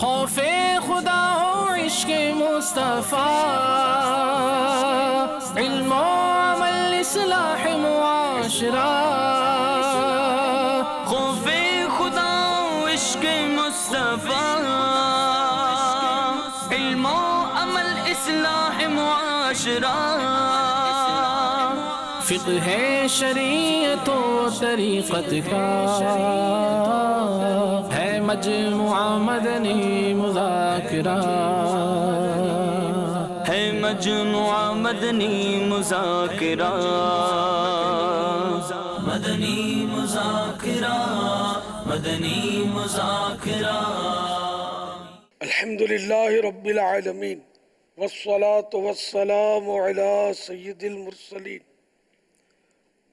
خوف خدا ہو عشق مصطفیٰ، علم و عمل اصلاح معاشرہ، خوف خدا و عشق مصطفیٰ، علم و عمل اصلاح معاشرہ، فقہ شریعت و طریقت کا ہے مجموعہ مدنی مذاکرہ، ہے مجموعہ مدنی مذاکرہ، مدنی مذاکرہ، مدنی مذاکرہ۔ الحمد للہ رب العالمین والصلاة والسلام علی سید المرسلین،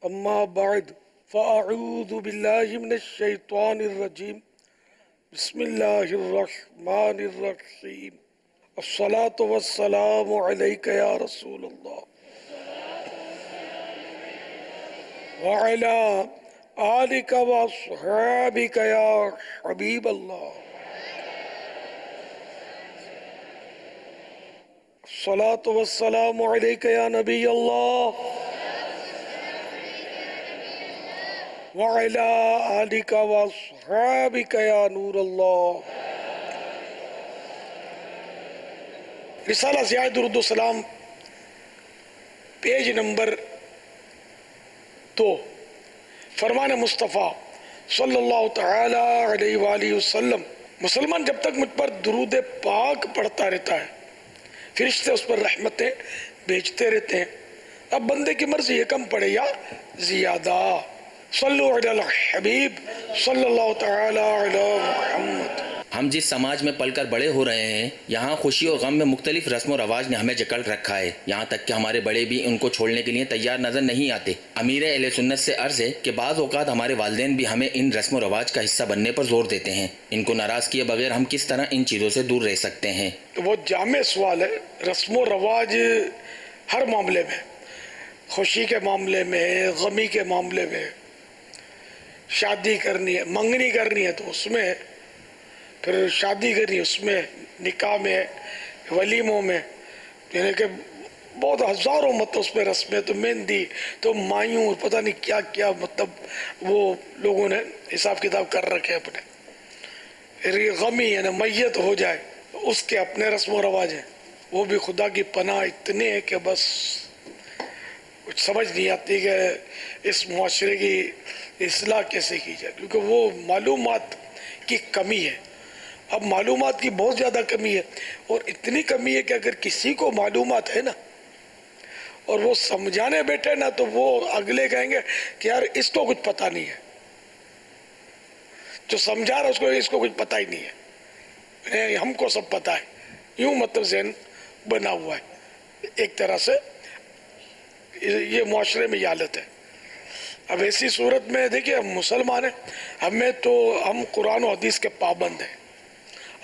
اما بعد فاعوذ باللہ من الشیطان الرجیم، بسم اللہ الرحمن الرحیم، الصلاة والسلام علیک یا رسول اللہ وعلی آلک واصحابک یا حبیب اللہ، الصلاة والسلام علیک یا نبی اللہ وعلی آلک واصحابک یا نور اللہ۔ رسالہ سیاہ درود و سلام، پیج نمبر 2، فرمان مصطفیٰ صلی اللہ تعالی علیہ وآلہ وسلم۔ مسلمان جب تک مجھ پر درود پاک پڑھتا رہتا ہے، فرشتے اس پر رحمتیں بھیجتے رہتے ہیں۔ اب بندے کی مرضی ہے کم پڑے یا زیادہ۔ صلو علی الحبیب صلی اللہ تعالی علی محمد۔ ہم جس سماج میں پل کر بڑے ہو رہے ہیں، یہاں خوشی اور غم میں مختلف رسم و رواج نے ہمیں جکڑ رکھا ہے، یہاں تک کہ ہمارے بڑے بھی ان کو چھوڑنے کے لیے تیار نظر نہیں آتے۔ امیر اہل سنت سے عرض ہے کہ بعض اوقات ہمارے والدین بھی ہمیں ان رسم و رواج کا حصہ بننے پر زور دیتے ہیں۔ ان کو ناراض کیے بغیر ہم کس طرح ان چیزوں سے دور رہ سکتے ہیں؟ تو وہ جامع سوال ہے۔ رسم و رواج ہر معاملے میں، خوشی کے معاملے میں، غمی کے معاملے میں، شادی کرنی ہے، منگنی کرنی ہے تو اس میں، پھر شادی کرنی ہے اس میں، نکاح میں، ولیموں میں، یعنی کہ بہت ہزاروں مطلب اس میں رسمیں، تو مہندی، تو مایوں، پتہ نہیں کیا کیا، مطلب وہ لوگوں نے حساب کتاب کر رکھے اپنے۔ پھر یہ غمی یعنی میت ہو جائے، اس کے اپنے رسم و رواج ہیں، وہ بھی خدا کی پناہ اتنے ہیں کہ بس کچھ سمجھ نہیں آتی کہ اس معاشرے کی اصلاح کیسے کی جائے، کیونکہ وہ معلومات کی کمی ہے۔ اب معلومات کی بہت زیادہ کمی ہے، اور اتنی کمی ہے کہ اگر کسی کو معلومات ہے نا اور وہ سمجھانے بیٹھے نا، تو وہ اگلے کہیں گے کہ یار اس کو کچھ پتہ نہیں ہے، جو سمجھا رہا اس کو کچھ پتہ ہی نہیں ہے، ہم کو سب پتہ ہے، یوں مطلب ذہن بنا ہوا ہے۔ ایک طرح سے یہ معاشرے میں یہ حالت ہے۔ اب ایسی صورت میں دیکھیں، ہم مسلمان ہیں، ہم قرآن و حدیث کے پابند ہیں،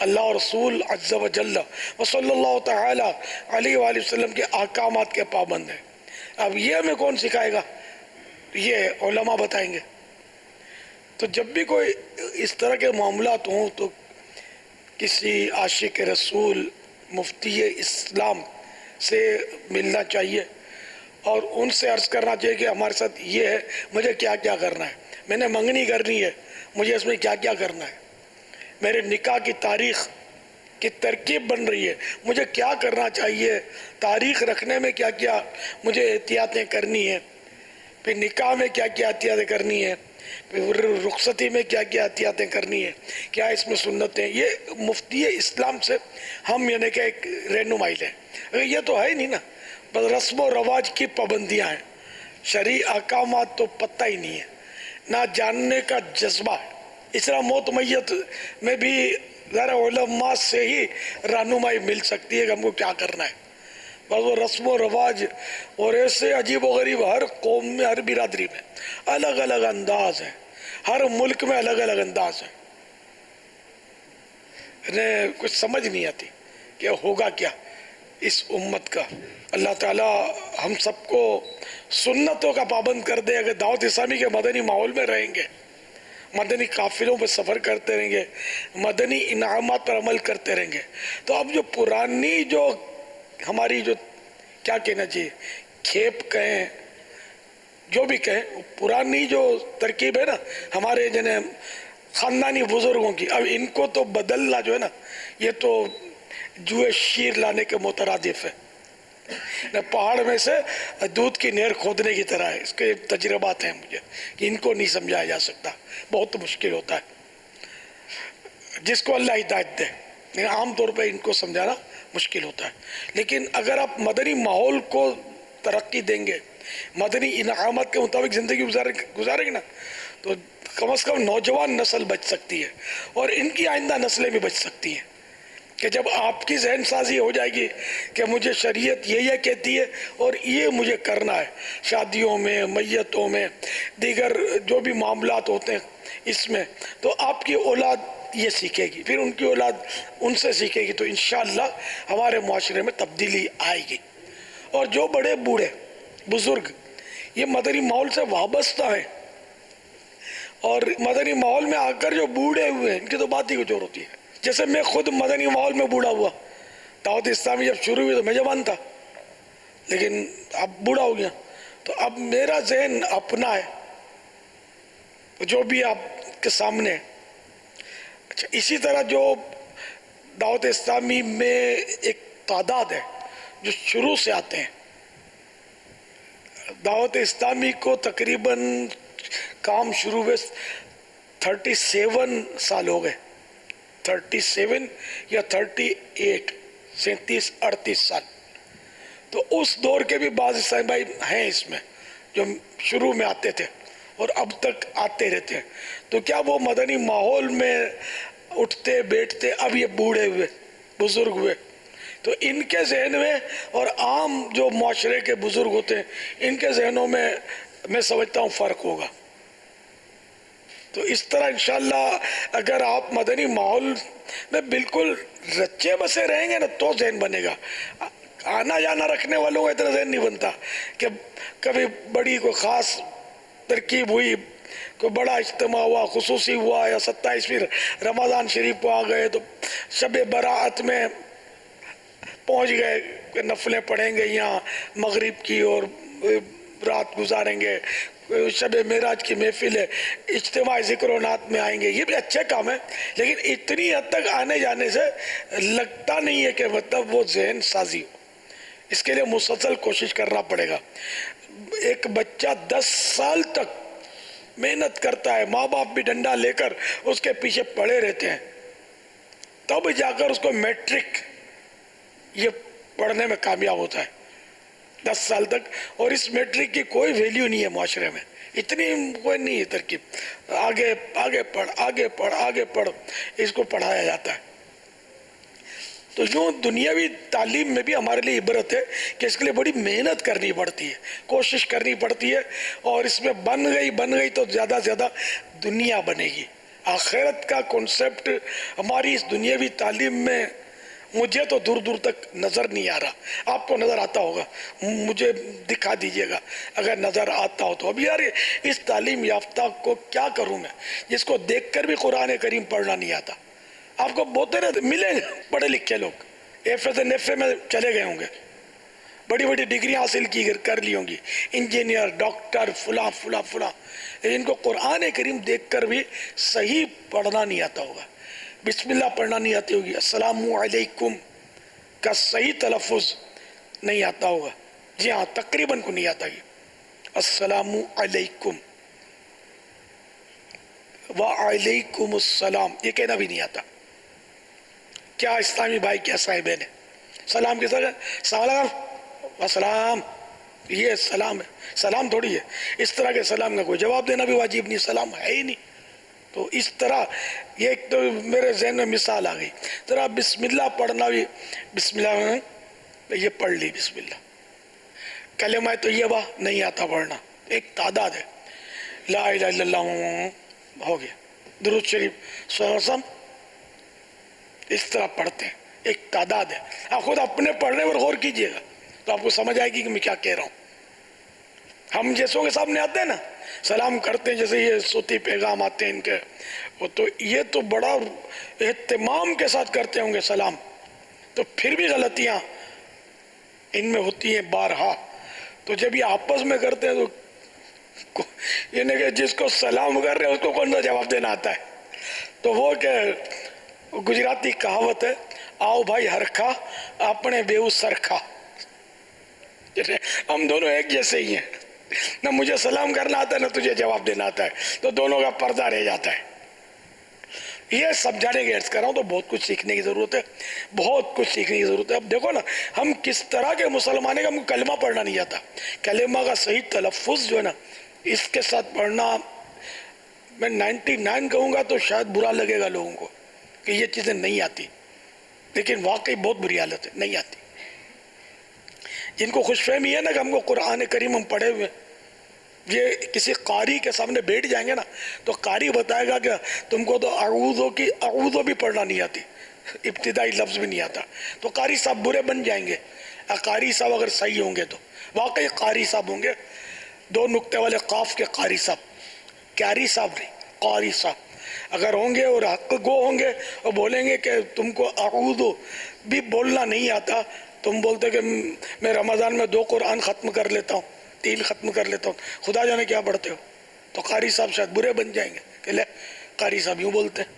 اللہ اور رسول عز و جل و صلی اللہ تعالی علیہ وآلہ وسلم کے احکامات کے پابند ہیں۔ اب یہ ہمیں کون سکھائے گا؟ یہ علماء بتائیں گے۔ تو جب بھی کوئی اس طرح کے معاملات ہوں تو کسی عاشق رسول، مفتی اسلام سے ملنا چاہیے اور ان سے عرض کرنا چاہیے کہ ہمارے ساتھ یہ ہے، مجھے کیا کیا کرنا ہے، میں نے منگنی کرنی ہے، مجھے اس میں کیا کیا کرنا ہے، میرے نکاح کی تاریخ کی ترکیب بن رہی ہے، مجھے کیا کرنا چاہیے، تاریخ رکھنے میں کیا کیا مجھے احتیاطیں کرنی ہیں، پھر نکاح میں کیا کیا احتیاطیں کرنی ہیں، پھر رخصتی میں کیا کیا احتیاطیں کرنی ہیں، کیا اس میں سنتیں۔ یہ مفتی اسلام سے ہم یعنی کہ ایک رہنمائی لیں۔ اگر یہ تو ہے ہی نہیں نا، بس رسم و رواج کی پابندیاں ہیں، شرعی احکامات تو پتہ ہی نہیں ہے، نہ جاننے کا جذبہ ہے۔ اس طرح موت میت میں بھی ذرا علماء سے ہی رہنمائی مل سکتی ہے کہ ہم کو کیا کرنا ہے۔ بس وہ رسم و رواج اور ایسے عجیب و غریب، ہر قوم میں، ہر برادری میں الگ الگ انداز ہیں، ہر ملک میں الگ الگ انداز ہیں، انہیں کچھ سمجھ نہیں آتی کہ ہوگا کیا اس امت کا۔ اللہ تعالیٰ ہم سب کو سنتوں کا پابند کر دے۔ اگر دعوت اسلامی کے مدنی ماحول میں رہیں گے مدنی قافلوں پہ سفر کرتے رہیں گے، مدنی انعامات پر عمل کرتے رہیں گے، تو اب جو پرانی جو ہماری جو کیا کہنا چاہیے، کھیپ کہیں جو بھی کہیں، پرانی جو ترکیب ہے نا ہمارے جنہیں خاندانی بزرگوں کی، اب ان کو تو بدلنا جو ہے نا یہ تو جوئے شیر لانے کے مترادف ہے، پہاڑ میں سے دودھ کی نہر کھودنے کی طرح ہے۔ اس کے تجربات ہیں مجھے کہ ان کو نہیں سمجھایا جا سکتا، بہت مشکل ہوتا ہے جس کو اللہ ہدایت دے، لیکن عام طور پہ ان کو سمجھانا مشکل ہوتا ہے۔ لیکن اگر آپ مدنی ماحول کو ترقی دیں گے، مدنی انعامات کے مطابق زندگی گزاریں گے نا، تو کم از کم نوجوان نسل بچ سکتی ہے اور ان کی آئندہ نسلیں بھی بچ سکتی ہیں، کہ جب آپ کی ذہن سازی ہو جائے گی کہ مجھے شریعت یہ کہتی ہے اور یہ مجھے کرنا ہے، شادیوں میں، میتوں میں، دیگر جو بھی معاملات ہوتے ہیں اس میں، تو آپ کی اولاد یہ سیکھے گی، پھر ان کی اولاد ان سے سیکھے گی، تو انشاءاللہ ہمارے معاشرے میں تبدیلی آئے گی۔ اور جو بڑے بوڑھے بزرگ یہ مدنی ماحول سے وابستہ ہیں اور مدنی ماحول میں آ کر جو بوڑھے ہوئے ہیں، ان کی تو بات ہی کچھ اور ہوتی ہے۔ جیسے میں خود مدنی ماحول میں بوڑھا ہوا، دعوت اسلامی جب شروع ہوئی تو میں جوان تھا، لیکن اب بوڑھا ہو گیا، تو اب میرا ذہن اپنا ہے جو بھی آپ کے سامنے ہے۔ اچھا، اسی طرح جو دعوت اسلامی میں ایک تعداد ہے جو شروع سے آتے ہیں، دعوت اسلامی کو تقریباً کام شروع ہوئے 37 سال ہو گئے، 37 یا 38، 37-38 سال، تو اس دور کے بھی بعض اسلامی بھائی ہیں اس میں جو شروع میں آتے تھے اور اب تک آتے رہتے ہیں، تو کیا وہ مدنی ماحول میں اٹھتے بیٹھتے اب یہ بوڑھے ہوئے بزرگ ہوئے، تو ان کے ذہن میں اور عام جو معاشرے کے بزرگ ہوتے ہیں ان کے ذہنوں میں سمجھتا ہوں فرق ہوگا۔ تو اس طرح انشاءاللہ اگر آپ مدنی ماحول میں بالکل رچے بسے رہیں گے نا تو ذہن بنے گا۔ آنا جانا رکھنے والوں کا اتنا ذہن نہیں بنتا کہ کبھی بڑی کوئی خاص ترکیب ہوئی، کوئی بڑا اجتماع ہوا، خصوصی ہوا، یا 27ویں رمضان شریف کو آ گئے تو شب براعت میں پہنچ گئے کہ نفلیں پڑھیں گے یہاں مغرب کی اور رات گزاریں گے، شب معراج کی محفل ہے، اجتماع ذکر و نعت میں آئیں گے، یہ بھی اچھے کام ہے، لیکن اتنی حد تک آنے جانے سے لگتا نہیں ہے کہ مطلب وہ ذہن سازی ہو۔ اس کے لیے مسلسل کوشش کرنا پڑے گا۔ ایک بچہ 10 سال تک محنت کرتا ہے، ماں باپ بھی ڈنڈا لے کر اس کے پیچھے پڑے رہتے ہیں، تب جا کر اس کو میٹرک یہ پڑھنے میں کامیاب ہوتا ہے، 10 سال تک، اور اس میٹرک کی کوئی ویلیو نہیں ہے معاشرے میں، اتنی کوئی نہیں ہے ترکیب، آگے پڑھ آگے پڑھ آگے پڑھ، اس کو پڑھایا جاتا ہے۔ تو یوں دنیاوی تعلیم میں بھی ہمارے لیے عبرت ہے کہ اس کے لیے بڑی محنت کرنی پڑتی ہے، کوشش کرنی پڑتی ہے، اور اس میں بن گئی تو زیادہ سے زیادہ دنیا بنے گی۔ آخرت کا کنسپٹ ہماری اس دنیاوی تعلیم میں مجھے تو دور دور تک نظر نہیں آ رہا، آپ کو نظر آتا ہوگا، مجھے دکھا دیجئے گا اگر نظر آتا ہو تو۔ اب یار اس تعلیم یافتہ کو کیا کروں میں جس کو دیکھ کر بھی قرآن کریم پڑھنا نہیں آتا؟ آپ کو بہت ملیں گے پڑھے لکھے لوگ، ایف اے میں چلے گئے ہوں گے، بڑی بڑی ڈگریاں حاصل کر لی ہوں گی، انجینئر، ڈاکٹر، فلاں فلاں فلاں، لیکن کو قرآن کریم دیکھ کر بھی صحیح پڑھنا نہیں آتا ہوگا، بسم اللہ پڑھنا نہیں آتی ہوگی، السلام علیکم کا صحیح تلفظ نہیں آتا ہوگا، جی ہاں تقریباً کو نہیں آتا یہ، السلام علیکم وعلیکم السلام یہ کہنا بھی نہیں آتا۔ کیا اسلامی بھائی کیا صاحبین ہے، سلام کے ساتھ السلام، یہ سلام ہے، سلام تھوڑی ہے، اس طرح کے سلام کا کوئی جواب دینا بھی واجب نہیں، سلام ہے ہی نہیں۔ تو اس طرح یہ ایک تو میرے ذہن میں مثال آ گئی، ذرا بسم اللہ پڑھنا بھی، بسم اللہ یہ پڑھ لی، بسم اللہ کلمہ طیبہ نہیں آتا پڑھنا، ایک تعداد ہے، لا الہ الا اللہ ہو گیا، درود شریف صلی اللہ علیہ وسلم اس طرح پڑھتے ہیں، ایک تعداد ہے۔ آپ خود اپنے پڑھنے پر غور کیجئے گا تو آپ کو سمجھ آئے گی کہ میں کیا کہہ رہا ہوں۔ ہم جیسوں کے سامنے آتے ہیں نا سلام کرتے ہیں جیسے یہ صوتی پیغام آتے ہیں ان کے، وہ تو یہ تو بڑا اہتمام کے ساتھ کرتے ہوں گے سلام، تو پھر بھی غلطیاں ان میں ہوتی ہیں بارہا. تو جب یہ آپس میں کرتے ہیں تو یعنی کہ جس کو سلام کر رہے ہیں اس کو کون سا جواب دینا آتا ہے؟ تو وہ کہ گجراتی کہاوت ہے، آؤ بھائی ہرکھا اپنے بیو سرکھا. ہم دونوں ایک جیسے ہی ہیں، نہ مجھے سلام کرنا آتا ہے نہ تجھے جواب دینا آتا ہے، تو دونوں کا پردہ رہ جاتا ہے. یہ سمجھانے کے عرض کر رہا ہوں تو بہت کچھ سیکھنے کی ضرورت ہے، بہت کچھ سیکھنے کی ضرورت ہے. اب دیکھو نا ہم کس طرح کے مسلمان ہیں کہ ہم کو کلمہ پڑھنا نہیں آتا. کلمہ کا صحیح تلفظ جو ہے نا اس کے ساتھ پڑھنا، میں 99 کہوں گا تو شاید برا لگے گا لوگوں کو کہ یہ چیزیں نہیں آتی، لیکن واقعی بہت بری حالت ہے، نہیں آتی. جن کو خوش فہمی ہے نا کہ ہم کو قرآن کریم ہم پڑھے ہوئے، یہ کسی قاری کے سامنے بیٹھ جائیں گے نا تو قاری بتائے گا کہ تم کو تو اعوذ بھی پڑھنا نہیں آتی، ابتدائی لفظ بھی نہیں آتا، تو قاری صاحب برے بن جائیں گے. قاری صاحب اگر صحیح ہوں گے تو واقعی قاری صاحب ہوں گے، 2 نقطے والے قاف کے قاری صاحب، کیاری صاحب نہیں، قاری صاحب اگر ہوں گے اور حق گو ہوں گے اور بولیں گے کہ تم کو اعوذ بھی بولنا نہیں آتا، تم بولتے کہ میں رمضان میں 2 قرآن ختم کر لیتا ہوں، 3 ختم کر لیتا ہوں، خدا جانے کیا پڑھتے ہو، تو قاری صاحب شاید برے بن جائیں گے کہ لے قاری صاحب یوں بولتے ہیں.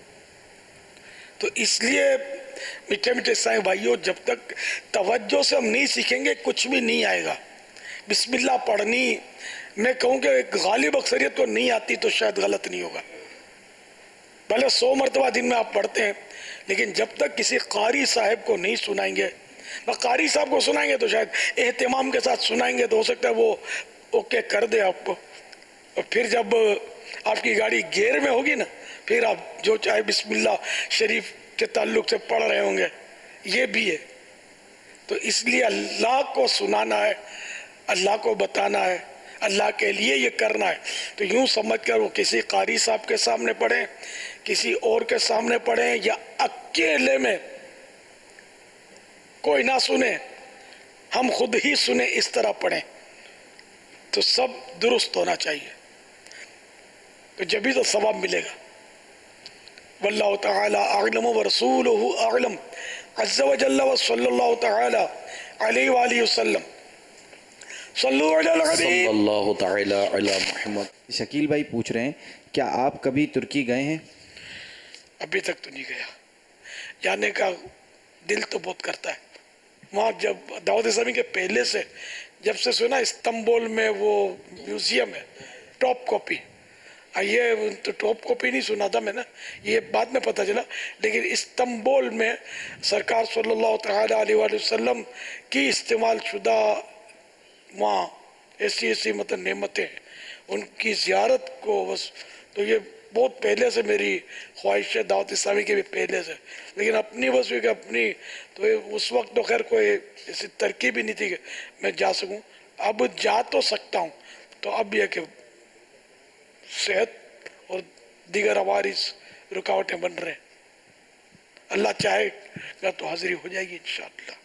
تو اس لیے میٹھے میٹھے سائیں بھائیوں، جب تک توجہ سے ہم نہیں سیکھیں گے کچھ بھی نہیں آئے گا. بسم اللہ پڑھنی میں کہوں کہ غالب اکثریت کو نہیں آتی تو شاید غلط نہیں ہوگا، بھلے 100 مرتبہ دن میں آپ پڑھتے ہیں، لیکن جب تک کسی قاری صاحب کو نہیں سنائیں گے، قاری صاحب کو سنائیں گے تو شاید اہتمام کے ساتھ سنائیں گے تو ہو سکتا ہے وہ اوکے کر دے آپ کو. اور پھر جب آپ کی گاڑی گیئر میں ہوگی نا پھر آپ جو چاہے بسم اللہ شریف کے تعلق سے پڑھ رہے ہوں گے. یہ بھی ہے. تو اس لیے اللہ کو سنانا ہے، اللہ کو بتانا ہے، اللہ کے لیے یہ کرنا ہے. تو یوں سمجھ کر وہ کسی قاری صاحب کے سامنے پڑھیں، کسی اور کے سامنے پڑھیں، یا اکیلے میں کوئی نہ سنے ہم خود ہی سنیں، اس طرح پڑھیں تو سب درست ہونا چاہیے، تو جبھی تو ثواب ملے گا. واللہ تعالی اعلم ورسولہ اعلم عز وجل وصلی اللہ تعالی علیہ وآلہ وسلم. صلو علی الحبیب صلی اللہ تعالی علی محمد. شکیل بھائی پوچھ رہے ہیں کیا آپ کبھی ترکی گئے ہیں؟ ابھی تک تو نہیں گیا، جانے کا دل تو بہت کرتا ہے. وہاں جب دعوت اسلامی کے پہلے سے جب سے سنا استنبول میں وہ میوزیم ہے ٹاپ کاپی، یہ تو ٹاپ کاپی نہیں سنا تھا میں نے، یہ بعد میں پتہ چلا، لیکن استنبول میں سرکار صلی اللہ تعالی علیہ وآلہ وسلم کی استعمال شدہ وہاں ایسی مطلب نعمتیں ہیں، ان کی زیارت کو بس. تو یہ بہت پہلے سے میری خواہش ہے، دعوت اسلامی کے بھی پہلے سے، لیکن اپنی بس کہ اپنی تو اس وقت تو خیر کوئی ایسی ترکیب ہی نہیں تھی کہ میں جا سکوں. اب جا تو سکتا ہوں، تو اب یہ کہ صحت اور دیگر عوارض رکاوٹیں بن رہے ہیں. اللہ چاہے گا تو حاضری ہو جائے گی انشاءاللہ.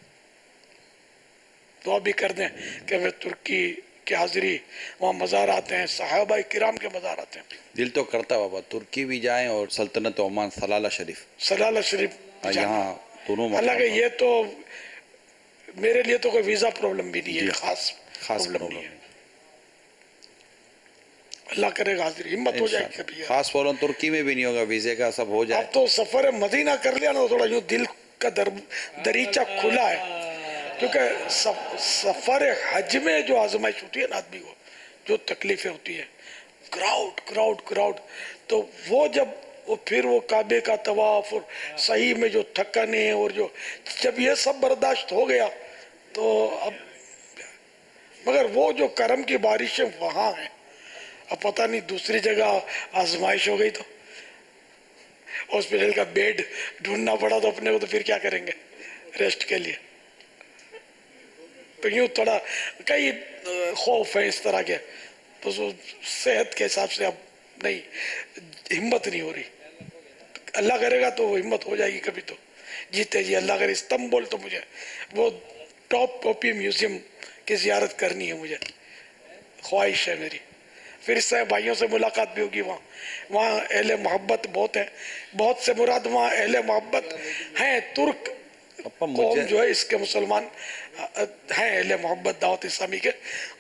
دعا بھی کر دیں کہ میں ترکی کی حاضری، وہاں مزارات ہیں، صحابہ کرام کے مزارات ہیں. دل تو کرتا بابا ترکی بھی جائیں اور سلطنت عمان سلالہ شریف یہاں دونوں حالانکہ یہ تو میرے لیے تو کوئی ویزا پرابلم بھی نہیں ہے، خاص پرابلم نہیں ہے. اللہ کرے گا حاضری ہمت ہو جائے گی کبھی. خاص فوراً ترکی میں بھی نہیں ہوگا، ویزے کا سب ہو جائے. اب تو سفر مدینہ کر لیا نا تو تھوڑا یوں دل کا دریچہ کھلا ہے، کیونکہ سفر حج میں جو آزمائش ہوتی ہے نا آدمی کو، جو تکلیفیں ہوتی ہیں، کراؤڈ، تو وہ پھر وہ کعبے کا طواف اور صحیح میں جو تھکنے اور جب یہ سب برداشت ہو گیا تو اب مگر وہ جو کرم کی بارشیں وہاں ہیں. اب پتہ نہیں دوسری جگہ آزمائش ہو گئی تو ہاسپٹل کا بیڈ ڈھونڈنا پڑا تو اپنے کو تو پھر کیا کریں گے ریسٹ کے لیے. تو یوں تھوڑا کئی خوف ہے اس طرح کے، تو صحت کے حساب سے اب نہیں، ہمت نہیں ہو رہی. اللہ کرے گا تو وہ ہمت ہو جائے گی کبھی تو جیتے جی. اللہ کرے استنبول تو مجھے وہ ٹاپ کاپی میوزیم کی زیارت کرنی ہے، مجھے خواہش ہے میری. پھر سے بھائیوں سے ملاقات بھی ہوگی وہاں اہل محبت بہت ہیں، بہت سے مراد وہاں اہل محبت ہیں، ترک قوم جو ہے اس کے مسلمان ہیں اہل محبت دعوت اسلامی کے،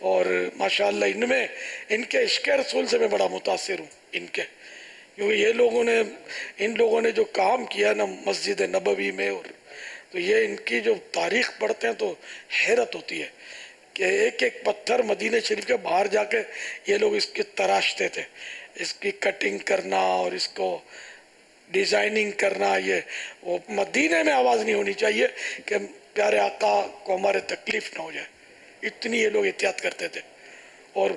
اور ماشاءاللہ ان کے عشق رسول سے میں بڑا متاثر ہوں ان کے، کیونکہ ان لوگوں نے جو کام کیا نا مسجد نبوی میں، اور تو یہ ان کی جو تاریخ پڑھتے ہیں تو حیرت ہوتی ہے کہ ایک ایک پتھر مدینہ شریف کے باہر جا کے یہ لوگ اس کی تراشتے تھے، اس کی کٹنگ کرنا اور اس کو ڈیزائننگ کرنا، یہ وہ مدینہ میں آواز نہیں ہونی چاہیے کہ پیارے آقا کو ہمارے تکلیف نہ ہو جائے، اتنی یہ لوگ احتیاط کرتے تھے۔ اور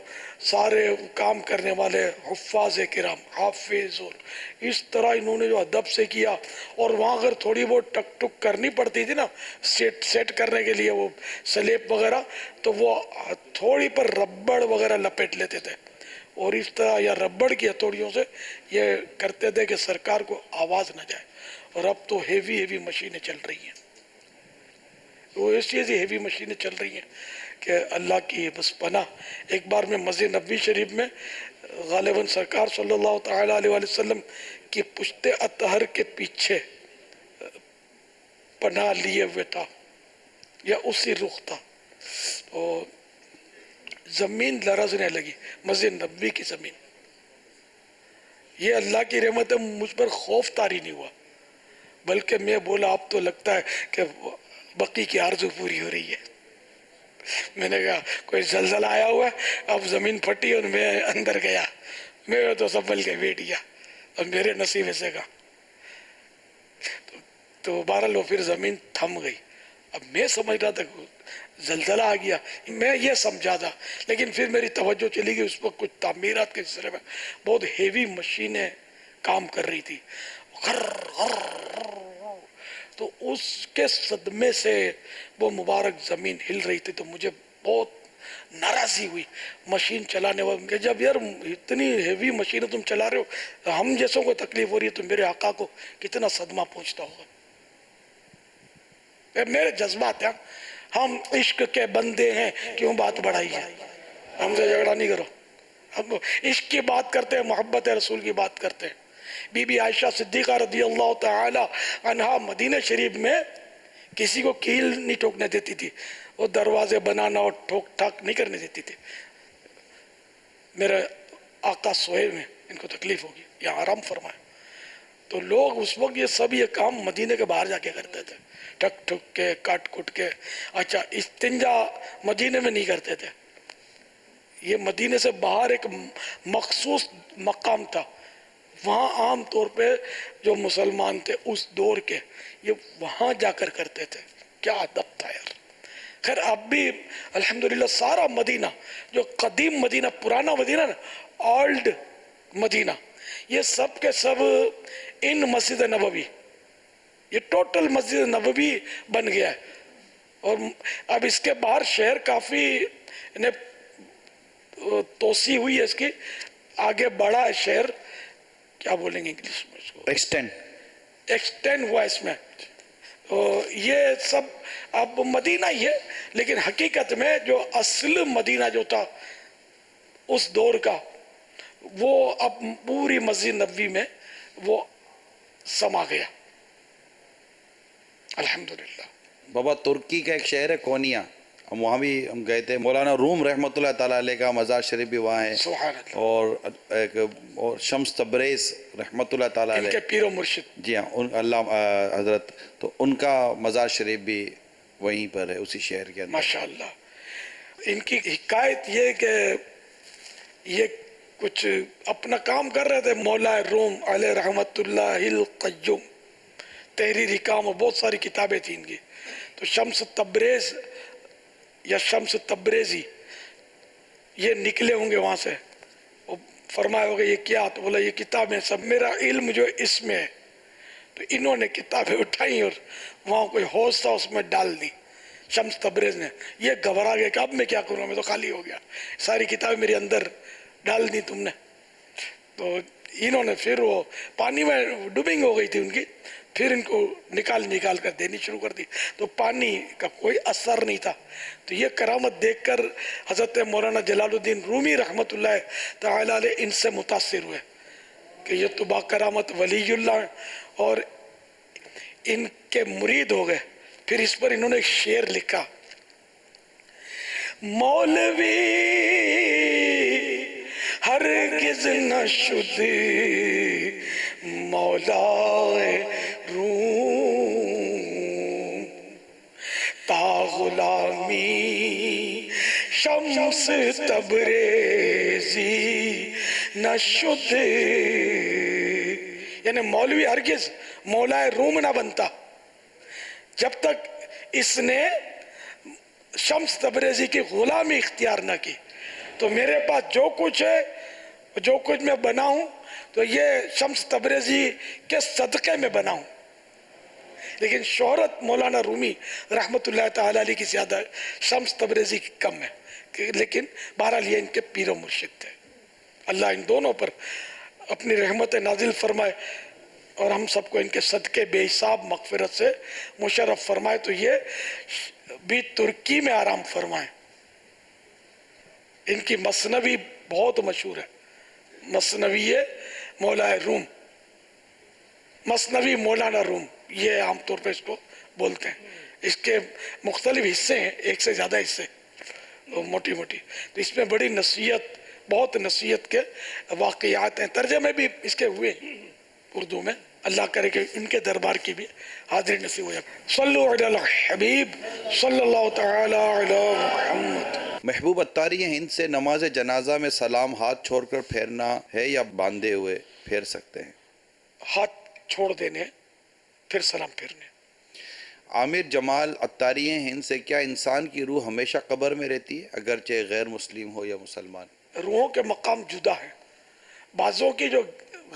سارے کام کرنے والے حفاظ کرام، حافظ، اور اس طرح انہوں نے جو ادب سے کیا، اور وہاں اگر تھوڑی بہت ٹک ٹک کرنی پڑتی تھی نا سیٹ کرنے کے لیے وہ سلیب وغیرہ، تو وہ تھوڑی پر ربڑ وغیرہ لپیٹ لیتے تھے، اور اس طرح یا ربڑ کی ہتھوڑیوں سے یہ کرتے تھے کہ سرکار کو آواز نہ جائے۔ اور اب تو ہیوی مشینیں چل رہی ہیں، وہ ایسی ہیوی مشینیں چل رہی ہیں کہ اللہ کی بس پناہ۔ ایک بار میں مسجد نبوی شریف میں غالباً سرکار صلی اللہ تعالیٰ علیہ وسلم کی پشت اطہر کے پیچھے پناہ لیے ہوئے تھا، یا اسی رخ تھا، تو زمین لرزنے لگی، مسجد نبوی کی زمین۔ یہ اللہ کی رحمت ہے، مجھ پر خوف طاری نہیں ہوا، بلکہ میں بولا اب تو لگتا ہے کہ بقی کی آرزو پوری ہو رہی ہے۔ میں نے کہا کوئی زلزلہ آیا ہوا ہے، اب زمین پھٹی اور میں اندر گیا، میں تو سنبھل کے بیٹھ گیا، اور میرے نصیب سے کہا تو بہرحال وہ پھر زمین تھم گئی۔ اب میں سمجھ رہا تھا زلزلہ آ گیا، میں یہ سمجھا تھا، لیکن پھر میری توجہ چلی گئی، اس وقت کچھ تعمیرات کے سلسلے میں بہت ہیوی مشینیں کام کر رہی تھی، تو اس کے صدمے سے وہ مبارک زمین ہل رہی تھی، تو مجھے بہت ناراضی ہوئی مشین چلانے والوں کہ جب یار اتنی ہیوی مشینیں تم چلا رہے ہو، ہم جیسوں کو تکلیف ہو رہی ہے، تو میرے آقا کو کتنا صدمہ پہنچتا ہوگا۔ میرے جذبات ہیں، ہم عشق کے بندے ہیں، کیوں بات بڑھائی ہے؟ ہم سے جھگڑا نہیں کرو، ہم عشق کی بات کرتے ہیں، محبت رسول کی بات کرتے ہیں۔ بی بی عائشہ صدیقہ رضی اللہ تعالی عنہا مدینہ شریف میں کسی کو کیل نہیں ٹھوکنے دیتی تھی، وہ دروازے بنانا اور ٹھوک ٹھاک نہیں کرنے دیتی تھی۔ میرے آقا سوئے میں ان کو تکلیف ہوگی، یا آرام فرمائے، تو لوگ اس وقت یہ کام مدینہ کے باہر جا کے کرتے تھے، ٹک ٹھک کے، کٹ کٹ کے۔ اچھا، استنجا مدینہ میں نہیں کرتے تھے، یہ مدینہ سے باہر ایک مخصوص مقام تھا، وہاں عام طور پہ جو مسلمان تھے اس دور کے، یہ وہاں جا کر کرتے تھے۔ کیا ادب تھا یار۔ خیر اب بھی الحمدللہ سارا مدینہ، جو قدیم مدینہ، پرانا مدینہ نا، اولڈ مدینہ، یہ سب کے سب ان مسجد نبوی، یہ ٹوٹل مسجد نبوی بن گیا ہے، اور اب اس کے باہر شہر کافی توسیع ہوئی ہے، اس کی آگے بڑھا ہے شہر، کیا بولیں گے انگلش میں اس کو، ایکسٹینڈ ہوا اس میں۔ یہ سب اب مدینہ ہی ہے، لیکن حقیقت میں جو اصل مدینہ جو تھا اس دور کا، وہ اب پوری مسجد نبوی میں وہ سما گیا الحمدللہ۔ بابا ترکی کا ایک شہر ہے کونیا، ہم وہاں بھی ہم گئے تھے، مولانا روم رحمۃ اللہ تعالیٰ علیہ کا مزار شریف بھی وہاں ہے، سبحان اللہ، اور شمس تبریز رحمۃ اللہ تعالیٰ ان کے علیہ، پیر و مرشد، جی ہاں اللہ حضرت، تو ان کا مزار شریف بھی وہیں پر ہے، اسی شہر کے اندر۔ ماشاءاللہ۔ ان کی حکایت یہ کہ یہ کچھ اپنا کام کر رہے تھے، مولا روم علیہ رحمت اللہ القیوم، تحریری کام اور بہت ساری کتابیں تھیں ان کی، تو شمس تبریز یا شمس تبریزی یہ نکلے ہوں گے وہاں سے، وہ فرمایا ہوگا یہ کیا، تو بولا یہ کتابیں سب، میرا علم جو اس میں ہے، تو انہوں نے کتابیں اٹھائیں اور وہاں کوئی حوض تھا اس میں ڈال دی شمس تبریز نے، یہ گھبرا گیا کہ اب میں کیا کروں، میں تو خالی ہو گیا، ساری کتابیں میرے اندر ڈال دی تم نے، تو انہوں نے پھر وہ پانی میں ڈوبنگ ہو گئی تھی ان کی، پھر ان کو نکال کر دینی شروع کر دی تو پانی کا کوئی اثر نہیں تھا. تو یہ کرامت دیکھ کر حضرت مولانا جلال الدین رومی رحمۃ اللہ تعالی علیہ ان سے متاثر ہوئے کہ یہ تو با کرامت ولی اللہ اور ان کے مرید ہو گئے. پھر اس پر انہوں نے ایک شعر لکھا: مولوی ہرگز نہ شد مولا روم، تا غلامی شمس تبریزی نہ شد. یعنی مولوی ہرگز مولا روم نہ بنتا جب تک اس نے شمس تبریزی کی غلامی اختیار نہ کی. تو میرے پاس جو کچھ ہے، جو کچھ میں بنا ہوں، تو یہ شمس تبریزی کے صدقے میں بنا ہوں. لیکن شہرت مولانا رومی رحمت اللہ تعالی علیہ کی زیادہ ہے، شمس تبریزی کی کم ہے. لیکن بہرحال یہ ان کے پیر و مرشد تھے. اللہ ان دونوں پر اپنی رحمت نازل فرمائے اور ہم سب کو ان کے صدقے بے حساب مغفرت سے مشرف فرمائے. تو یہ بھی ترکی میں آرام فرمائے. ان کی مثنوی بہت مشہور ہے، مثنوی مولا روم، مثنوی مولانا روم، یہ عام طور پہ اس کو بولتے ہیں. اس کے مختلف حصے ہیں، ایک سے زیادہ حصے موٹی موٹی. تو اس میں بڑی نصیحت، بہت نصیحت کے واقعات ہیں. ترجمے بھی اس کے ہوئے اردو میں. اللہ کرے کہ ان کے دربار کی بھی حاضری نصیب ہو جائے. صلو علی الحبیب صلی اللہ تعالی علی محمد. محبوب عطاری ہند سے نماز جنازہ میں سلام ہاتھ چھوڑ کر پھیرنا ہے یا باندھے ہوئے پھیر سکتے ہیں؟ ہاتھ چھوڑ دینے پھر سلام پھیرنے. عامر جمال عطاری ہند سے کیا انسان کی روح ہمیشہ قبر میں رہتی ہے اگرچہ غیر مسلم ہو یا مسلمان؟ روحوں کے مقام جدا ہیں. بعضوں کی جو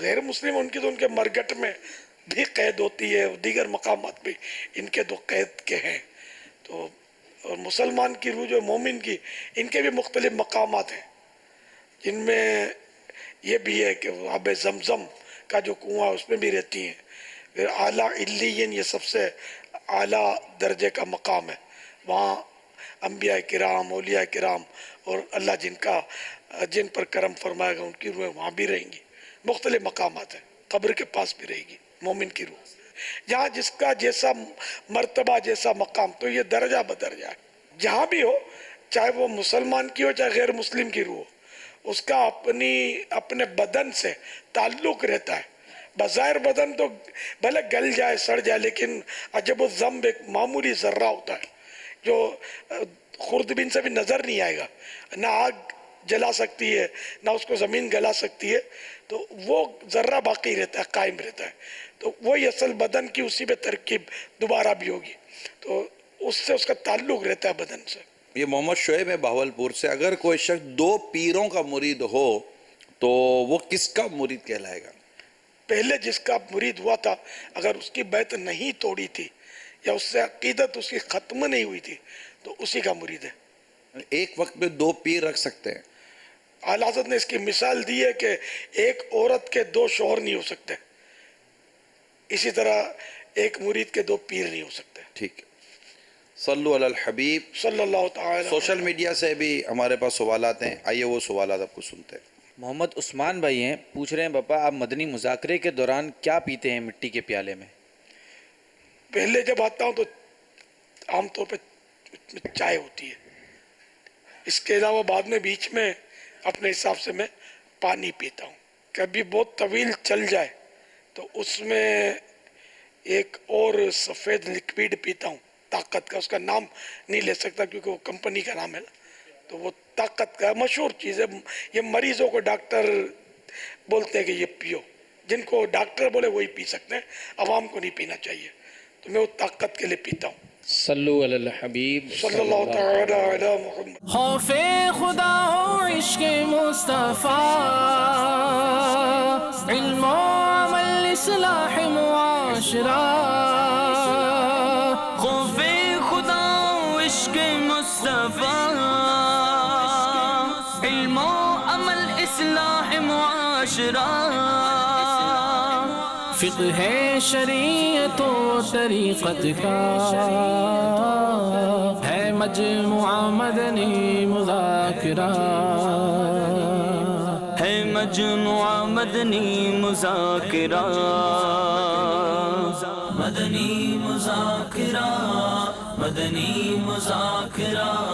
غیر مسلم ان کی تو ان کے مرگٹ میں بھی قید ہوتی ہے، دیگر مقامات بھی ان کے دو قید کے ہیں. تو اور مسلمان کی روح جو مومن کی، ان کے بھی مختلف مقامات ہیں، جن میں یہ بھی ہے کہ وہ آب زمزم کا جو کنواں اس میں بھی رہتی ہیں. پھر اعلیٰ علیین، یہ سب سے اعلیٰ درجے کا مقام ہے. وہاں انبیاء کرام، اولیاء کرام اور اللہ جن پر کرم فرمائے گا ان کی روحیں وہاں بھی رہیں گی. مختلف مقامات ہیں. قبر کے پاس بھی رہے گی مومن کی روح. جہاں جس کا جیسا مرتبہ، جیسا مقام، تو یہ درجہ بدرجہ ہے. جہاں بھی ہو، چاہے وہ مسلمان کی ہو چاہے غیر مسلم کی روح ہو، اس کا اپنے بدن سے تعلق رہتا ہے. بظاہر بدن تو بھلے گل جائے، سڑ جائے، لیکن عجب الذنب ایک معمولی ذرہ ہوتا ہے جو خوردبین سے بھی نظر نہیں آئے گا. نہ آگ جلا سکتی ہے، نہ اس کو زمین گلا سکتی ہے. تو وہ ذرہ باقی رہتا ہے، قائم رہتا ہے. تو وہی اصل بدن کی اسی پہ ترکیب دوبارہ بھی ہوگی. تو اس سے اس کا تعلق رہتا ہے بدن سے. یہ محمد شعیب ہے بہاولپور سے. اگر کوئی شخص 2 پیروں کا مرید ہو تو وہ کس کا مرید کہلائے گا؟ پہلے جس کا مرید ہوا تھا، اگر اس کی بیعت نہیں توڑی تھی یا اس سے عقیدت اس کی ختم نہیں ہوئی تھی تو اسی کا مرید ہے. ایک وقت میں 2 پیر رکھ سکتے ہیں؟ اعلیٰ حضرت نے اس کی مثال دی ہے کہ ایک عورت کے 2 شوہر نہیں ہو سکتے، اسی طرح ایک مرید کے 2 پیر نہیں ہو سکتے. ٹھیک. صلو علی الحبیب صلی اللہ تعالی. سوشل میڈیا سے بھی ہمارے پاس سوالات ہیں، آئیے وہ سوالات آپ کو سنتے ہیں. محمد عثمان بھائی ہیں، پوچھ رہے ہیں باپا آپ مدنی مذاکرے کے دوران کیا پیتے ہیں مٹی کے پیالے میں؟ پہلے جب آتا ہوں تو عام طور پہ چائے ہوتی ہے. اس کے علاوہ بعد میں بیچ میں اپنے حساب سے میں پانی پیتا ہوں. کبھی بہت طویل چل جائے تو اس میں ایک اور سفید لکویڈ پیتا ہوں طاقت کا. اس کا نام نہیں لے سکتا کیونکہ وہ کمپنی کا نام ہے نا. تو وہ طاقت کا مشہور چیز ہے. یہ مریضوں کو ڈاکٹر بولتے ہیں کہ یہ پیو. جن کو ڈاکٹر بولے وہی پی سکتے ہیں، عوام کو نہیں پینا چاہیے. تو میں وہ طاقت کے لیے پیتا ہوں. صلو علی الحبیب صلی اللہ تعالی علی محمد. خوف خدا ہو عشق مصطفیٰ، علم و عمل اصلاح معاشرہ. خوف خدا عشق مصطفیٰ، علم و عمل اصلاح معاشرہ. فقہ شریعت و طریقت کا ہے مجموعہ مدنی مذاکرہ، ہے مجموعہ مدنی مذاکرہ، مدنی مذاکرہ، مدنی مذاکرہ۔